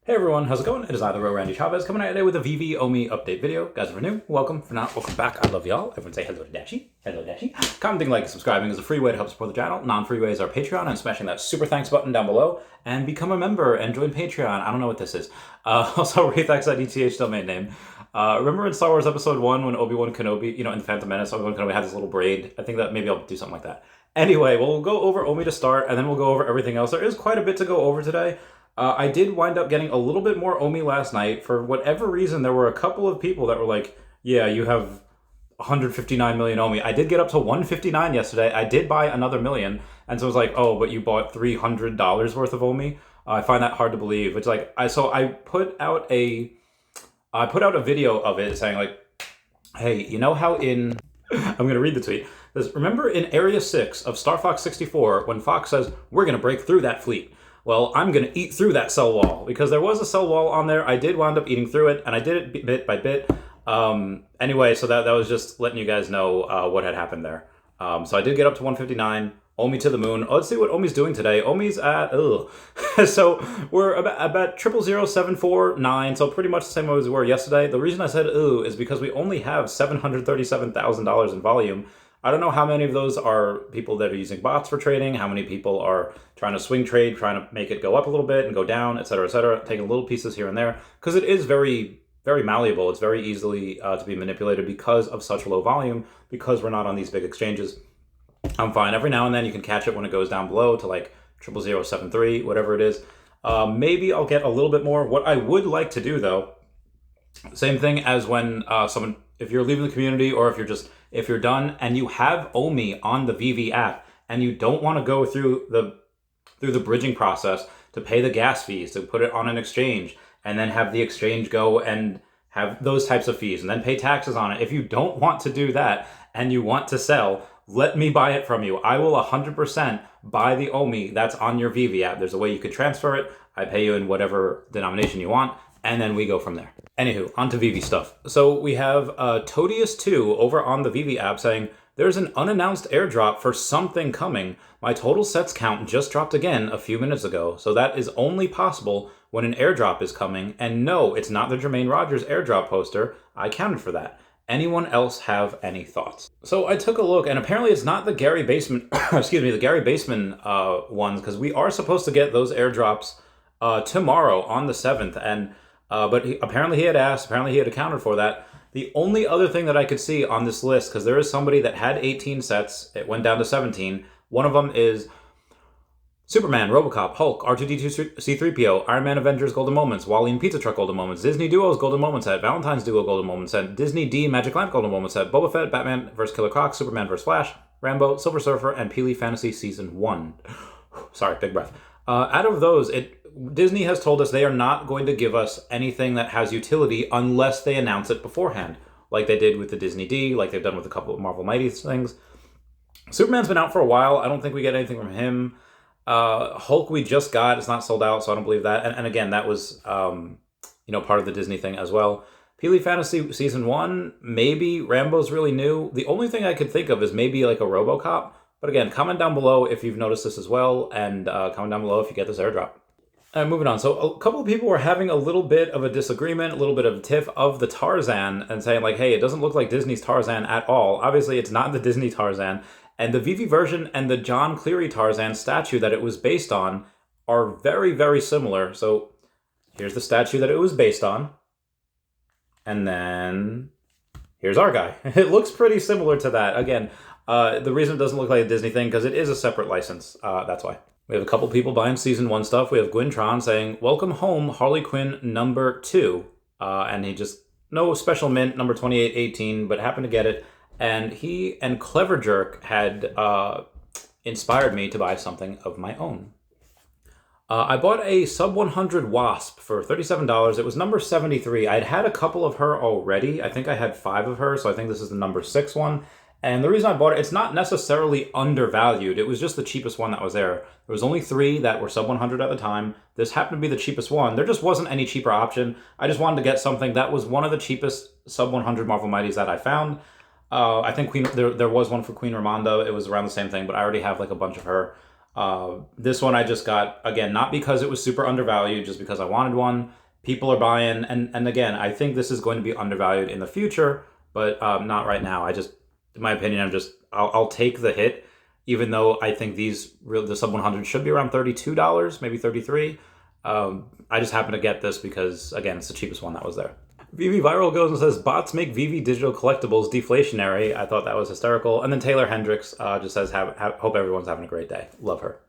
Hey everyone, how's it going? It is I, the real Randy Chavez, coming out today with a Veve OMI update video. Guys, if you're new, welcome. For not, welcome back. I love y'all. Everyone say hello to Dashie. Hello, Dashie. Commenting, like, subscribing is a free way to help support the channel. Non-free ways are Patreon and smashing that super thanks button down below and become a member and join Patreon. I don't know what this is. Also, WraithX.ETH domain name. Remember in Star Wars Episode 1 when Obi-Wan Kenobi, in The Phantom Menace, Obi-Wan Kenobi had this little braid? I think that maybe I'll do something like that. Anyway, we'll go over OMI to start, and then we'll go over everything else. There is quite a bit to go over today. I did wind up getting a little bit more OMI last night. For whatever reason, there were a couple of people that were like, yeah, you have 159 million OMI. I did get up to 159 yesterday. I did buy another million. And so it was like, oh, but you bought $300 worth of OMI? I find that hard to believe. It's like, I put out a video of it saying like, hey, you know how in, I'm going to read the tweet. Remember in Area 6 of Star Fox 64 when Fox says, we're going to break through that fleet. Well, I'm going to eat through that cell wall because there was a cell wall on there. I did wind up eating through it, and I did it bit by bit. Anyway, so that was just letting you guys know what had happened there. So I did get up to 159, OMI to the moon. Let's see what OMI's doing today. OMI's at, so we're about 000749, so pretty much the same as we were yesterday. The reason I said is because we only have $737,000 in volume. I don't know how many of those are people that are using bots for trading, how many people are trying to swing trade, trying to make it go up a little bit and go down, et cetera, taking little pieces here and there, because it is very, very malleable. It's very easily to be manipulated because of such low volume, because we're not on these big exchanges. I'm fine. Every now and then you can catch it when it goes down below to like 0073, whatever it is. Maybe I'll get a little bit more. What I would like to do, though, same thing as when someone, if you're leaving the community or if you're done and you have OMI on the Veve app and you don't want to go through the bridging process to pay the gas fees, to put it on an exchange and then have the exchange go and have those types of fees and then pay taxes on it. If you don't want to do that and you want to sell, let me buy it from you. I will 100% buy the OMI that's on your Veve app. There's a way you could transfer it. I pay you in whatever denomination you want, and then we go from there. Anywho, on to Veve stuff. So we have Todius2 over on the Veve app saying, there's an unannounced airdrop for something coming. My total sets count just dropped again a few minutes ago. So that is only possible when an airdrop is coming. And no, it's not the Jermaine Rogers airdrop poster. I counted for that. Anyone else have any thoughts? So I took a look, and apparently it's not the Gary Baseman, the Gary Baseman ones, because we are supposed to get those airdrops tomorrow on the 7th. And but apparently he had asked, apparently he had accounted for that. The only other thing that I could see on this list, because there is somebody that had 18 sets, it went down to 17. One of them is Superman, Robocop, Hulk, R2-D2, C-3PO, Iron Man Avengers Golden Moments, Wally and Pizza Truck Golden Moments, Disney Duos Golden Moment Set, Valentine's Duo Golden Moment Set, Disney D Magic Lamp Golden Moment Set, Boba Fett, Batman vs. Killer Croc, Superman vs. Flash, Rambo, Silver Surfer, and Peely Fantasy Season 1. Sorry, big breath. Out of those, Disney has told us they are not going to give us anything that has utility unless they announce it beforehand, like they did with the Disney D, like they've done with a couple of Marvel Mighties things. Superman's been out for a while. I don't think we get anything from him. Hulk we just got. It's not sold out, so I don't believe that. And again, that was part of the Disney thing as well. Peely Fantasy Season 1, maybe. Rambo's really new. The only thing I could think of is maybe like a Robocop. But again, comment down below if you've noticed this as well, and comment down below if you get this airdrop. Moving on. So a couple of people were having a little bit of a disagreement, a little bit of a tiff of the Tarzan and saying like, hey, it doesn't look like Disney's Tarzan at all. Obviously, it's not the Disney Tarzan. And the Veve version and the John Cleary Tarzan statue that it was based on are very, very similar. So here's the statue that it was based on. And then here's our guy. It looks pretty similar to that. Again, the reason it doesn't look like a Disney thing, because it is a separate license. That's why. We have a couple people buying Season 1 stuff. We have Gwyn saying, welcome home, Harley Quinn number 2. And he just, no special mint, number 2818, but happened to get it. And he and Clever Jerk had inspired me to buy something of my own. I bought a sub 100 Wasp for $37. It was number 73. I'd had a couple of her already. I think I had 5 of her, so I think this is the number 6 one. And the reason I bought it, it's not necessarily undervalued. It was just the cheapest one that was there. There was only 3 that were sub 100 at the time. This happened to be the cheapest one. There just wasn't any cheaper option. I just wanted to get something that was one of the cheapest sub 100 Marvel Mighties that I found. I think there was one for Queen Ramonda. It was around the same thing, but I already have like a bunch of her. This one I just got, again, not because it was super undervalued, just because I wanted one. People are buying, and again, I think this is going to be undervalued in the future, but not right now. In my opinion, I'll take the hit, even though I think the sub 100 should be around $32, maybe $33. I just happen to get this because, again, it's the cheapest one that was there. Veve Viral goes and says, bots make Veve digital collectibles deflationary. I thought that was hysterical. And then Taylor Hendricks just says, hope everyone's having a great day. Love her.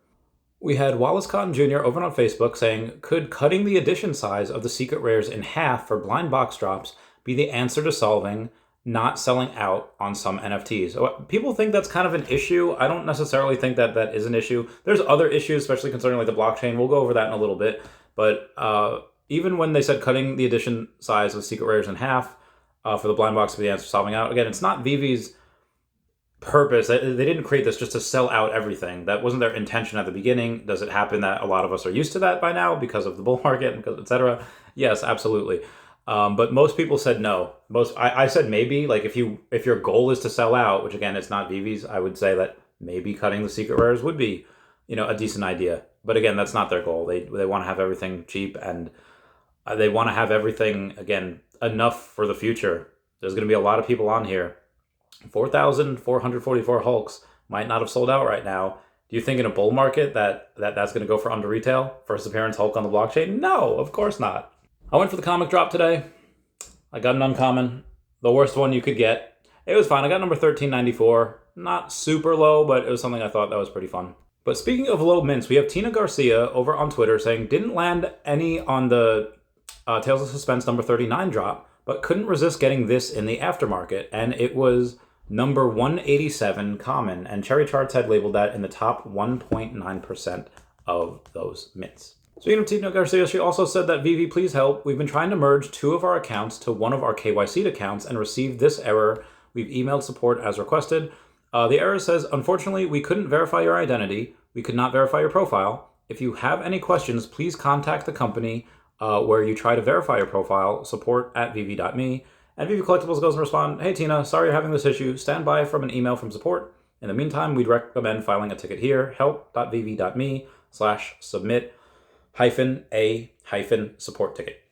We had Wallace Cotton Jr. over on Facebook saying, could cutting the edition size of the secret rares in half for blind box drops be the answer to solving not selling out on some NFTs? People think that's kind of an issue. I don't necessarily think that that is an issue. There's other issues, especially concerning like the blockchain. We'll go over that in a little bit. But even when they said cutting the edition size of secret rares in half for the blind box to be the answer to solving out, again, it's not Veve's purpose. They didn't create this just to sell out everything. That wasn't their intention at the beginning. Does it happen that a lot of us are used to that by now because of the bull market, etc.? Yes, absolutely. But most people said no. I said maybe, like if your goal is to sell out, which again, it's not Veve's, I would say that maybe cutting the secret rares would be, a decent idea. But again, that's not their goal. They want to have everything cheap, and they want to have everything, again, enough for the future. There's going to be a lot of people on here. 4,444 Hulks might not have sold out right now. Do you think in a bull market that's going to go for under retail? First appearance Hulk on the blockchain? No, of course not. I went for the comic drop today. I got an uncommon, the worst one you could get. It was fine. I got number 1394. Not super low, but it was something I thought that was pretty fun. But speaking of low mints, we have Tina Garcia over on Twitter saying, didn't land any on the Tales of Suspense number 39 drop, but couldn't resist getting this in the aftermarket. And it was number 187 common. And Cherry Charts had labeled that in the top 1.9% of those mints. Speaking of Tina Garcia, she also said that Veve, please help. We've been trying to merge 2 of our accounts to one of our KYC'd accounts and received this error. We've emailed support as requested. The error says, unfortunately, we couldn't verify your identity. We could not verify your profile. If you have any questions, please contact the company where you try to verify your profile, support@veve.me. And Veve Collectibles goes and responds, hey Tina, sorry you're having this issue. Stand by from an email from support. In the meantime, we'd recommend filing a ticket here, help.veve.me/submit-a-support ticket.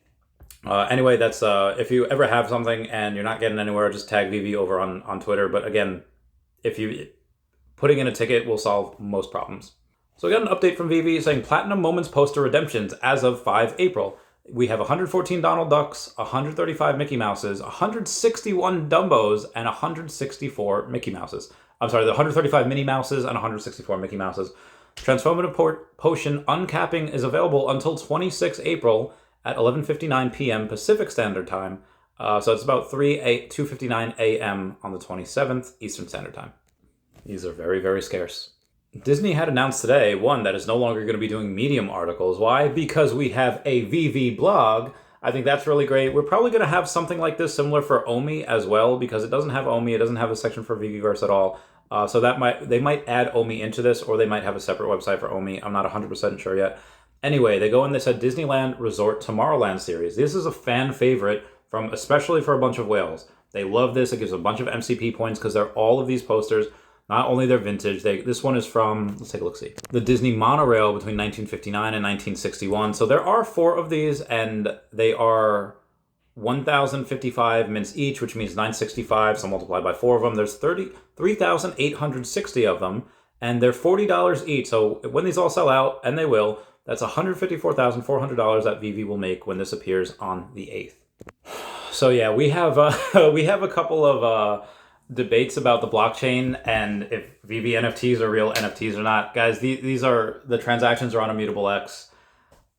Anyway, that's if you ever have something and you're not getting anywhere, just tag Veve over on Twitter. But again, if you putting in a ticket will solve most problems. So we got an update from Veve saying Platinum Moments poster redemptions as of 5 April. We have 114 Donald Ducks, 135 Mickey Mouses, 161 Dumbos, and 164 Mickey Mouses. I'm sorry, the 135 Minnie Mouses and 164 Mickey Mouses. Transformative Potion uncapping is available until 26 April at 11:59 p.m. Pacific Standard Time. So it's about 2:59 a.m. on the 27th Eastern Standard Time. These are very, very scarce. Disney had announced today, one, that is no longer going to be doing Medium articles. Why? Because we have a Veve blog. I think that's really great. We're probably going to have something like this similar for OMI as well, because it doesn't have OMI. It doesn't have a section for Veveverse at all. So they might add OMI into this, or they might have a separate website for OMI. I'm not 100% sure yet. Anyway, they go and they said Disneyland Resort Tomorrowland series. This is a fan favorite especially for a bunch of whales. They love this. It gives a bunch of MCP points because they're all of these posters. Not only they're vintage, this one is from, let's take a look-see, the Disney monorail between 1959 and 1961. So there are 4 of these, and they are 1,055 mints each, which means 965, so multiplied by 4 of them. There's 3,860 of them, and they're $40 each. So when these all sell out, and they will, that's $154,400 that Veve will make when this appears on the 8th. So yeah, we have a couple of debates about the blockchain and if Veve NFTs are real NFTs or not. Guys, the transactions are on Immutable X.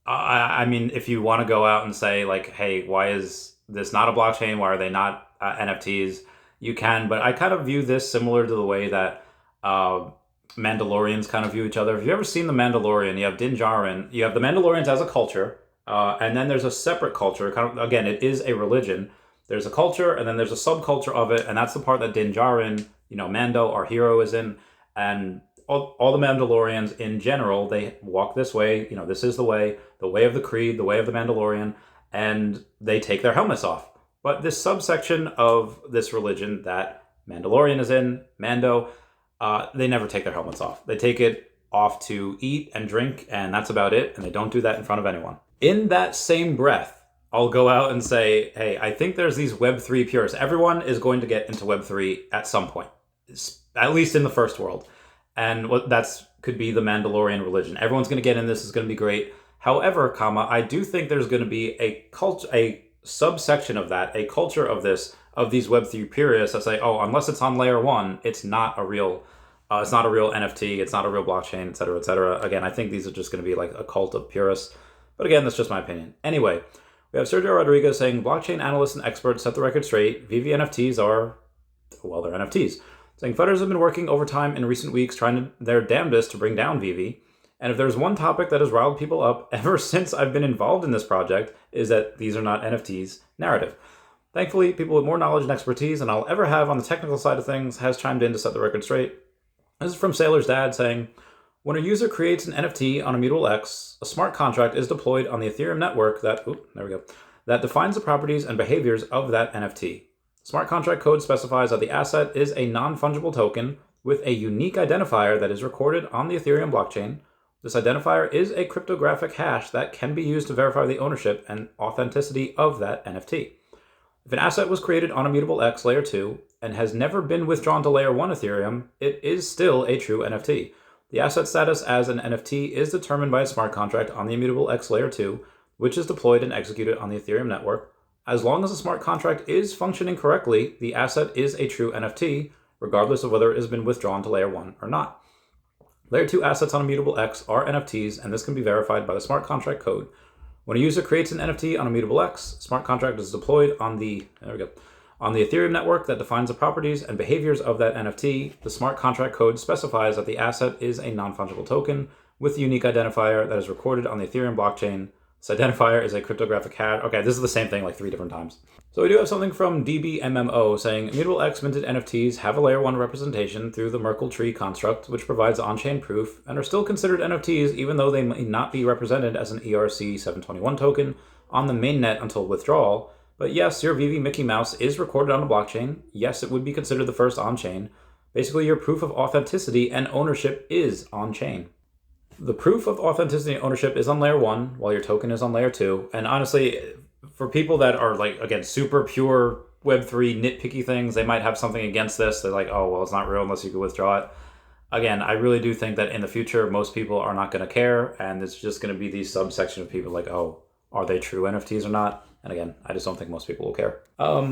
I mean, if you want to go out and say like, hey, why is this not a blockchain? Why are they not NFTs? You can, but I kind of view this similar to the way that Mandalorians kind of view each other. If you've ever seen The Mandalorian, you have Din Djarin, you have the Mandalorians as a culture, and then there's a separate culture. Kind of, again, it is a religion. There's a culture, and then there's a subculture of it, and that's the part that Din Djarin, Mando, our hero, is in. And all the Mandalorians in general, they walk this way. This is the way of the Creed, the way of the Mandalorian, and they take their helmets off. But this subsection of this religion that Mandalorian is in, Mando, they never take their helmets off. They take it off to eat and drink, and that's about it, and they don't do that in front of anyone. In that same breath, I'll go out and say, hey, I think there's these Web3 purists. Everyone is going to get into Web3 at some point, at least in the first world. And what could be the Mandalorian religion. Everyone's going to get in this. Is going to be great. However, I do think there's going to be a subsection of that, a culture of these Web3 purists that say, oh, unless it's on layer 1, it's not a real NFT, it's not a real blockchain, et cetera, et cetera. Again, I think these are just going to be like a cult of purists. But again, that's just my opinion. Anyway, we have Sergio Rodriguez saying, blockchain analysts and experts set the record straight. Veve NFTs are, well, they're NFTs. Saying funders have been working overtime in recent weeks trying their damnedest to bring down Veve. And if there's one topic that has riled people up ever since I've been involved in this project, is that these are not NFTs narrative. Thankfully, people with more knowledge and expertise than I'll ever have on the technical side of things has chimed in to set the record straight. This is from Sailor's dad saying, when a user creates an NFT on Immutable X, a smart contract is deployed on the Ethereum network that defines the properties and behaviors of that NFT. Smart contract code specifies that the asset is a non-fungible token with a unique identifier that is recorded on the Ethereum blockchain. This identifier is a cryptographic hash that can be used to verify the ownership and authenticity of that NFT. If an asset was created on Immutable X Layer 2 and has never been withdrawn to Layer 1 Ethereum, it is still a true NFT. The asset status as an NFT is determined by a smart contract on the Immutable X Layer 2, which is deployed and executed on the Ethereum network. As long as the smart contract is functioning correctly, the asset is a true NFT, regardless of whether it has been withdrawn to Layer 1 or not. Layer 2 assets on Immutable X are NFTs, and this can be verified by the smart contract code. When a user creates an NFT on Immutable X, smart contract is deployed on the Ethereum network that defines the properties and behaviors of that NFT. The smart contract code specifies that the asset is a non-fungible token with a unique identifier that is recorded on the Ethereum blockchain. This identifier is a cryptographic hash. Okay, this is the same thing like 3 different times. So we do have something from DBMMO saying, Immutable X minted NFTs have a layer 1 representation through the Merkle tree construct, which provides on-chain proof, and are still considered NFTs even though they may not be represented as an ERC 721 token on the mainnet until withdrawal. But yes, your Veve Mickey Mouse is recorded on a blockchain. Yes, it would be considered the first on-chain. Basically, your proof of authenticity and ownership is on-chain. The proof of authenticity and ownership is on layer 1, while your token is on layer 2. And honestly, for people that are like, again, super pure Web3 nitpicky things, they might have something against this. They're like, oh, well, it's not real unless you can withdraw it. Again, I really do think that in the future, most people are not going to care. And it's just going to be these subsection of people like, oh, are they true NFTs or not? And again, I just don't think most people will care.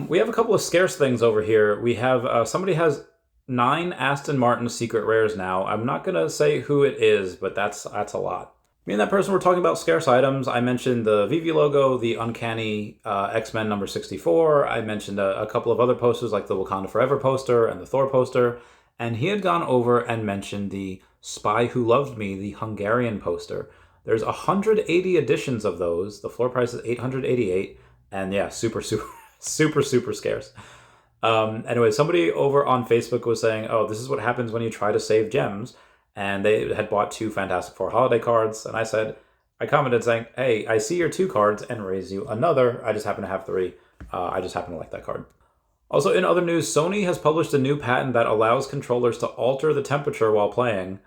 We have a couple of scarce things over here. We have, somebody has 9 Aston Martin secret rares now. I'm not going to say who it is, but that's a lot. Me and that person were talking about scarce items. I mentioned the Veve logo, the Uncanny X-Men number 64. I mentioned a couple of other posters like the Wakanda Forever poster and the Thor poster. And he had gone over and mentioned the Spy Who Loved Me, the Hungarian poster. There's 180 editions of those. The floor price is $888. And yeah, super scarce. Anyway, somebody over on Facebook was saying, oh, this is what happens when you try to save gems. And they had bought 2 Fantastic Four holiday cards. And I commented saying, hey, I see your 2 cards and raise you another. I just happen to have 3. I just happen to like that card. Also, in other news, Sony has published a new patent that allows controllers to alter the temperature while playing.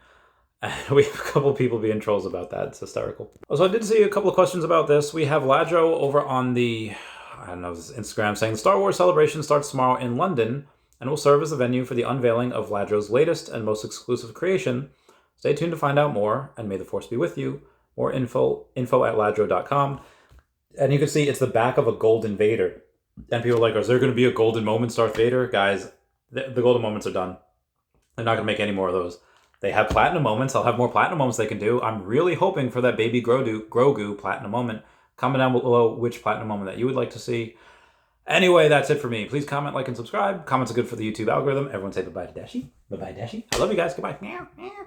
And we have a couple of people being trolls about that. It's hysterical. Also, I did see a couple of questions about this. We have Ladro over on the Instagram saying, the Star Wars celebration starts tomorrow in London and will serve as the venue for the unveiling of Ladro's latest and most exclusive creation. Stay tuned to find out more, and may the Force be with you. More info at ladro.com. And you can see it's the back of a golden Vader. And people are like, is there going to be a golden moments Darth Vader? Guys, the golden moments are done. They're not going to make any more of those. They have platinum moments. They'll have more platinum moments they can do. I'm really hoping for that baby Grogu platinum moment. Comment down below which platinum moment that you would like to see. Anyway, that's it for me. Please comment, like, and subscribe. Comments are good for the YouTube algorithm. Everyone say bye-bye to Dashi. Bye-bye, Dashi. I love you guys. Goodbye. Meow, meow.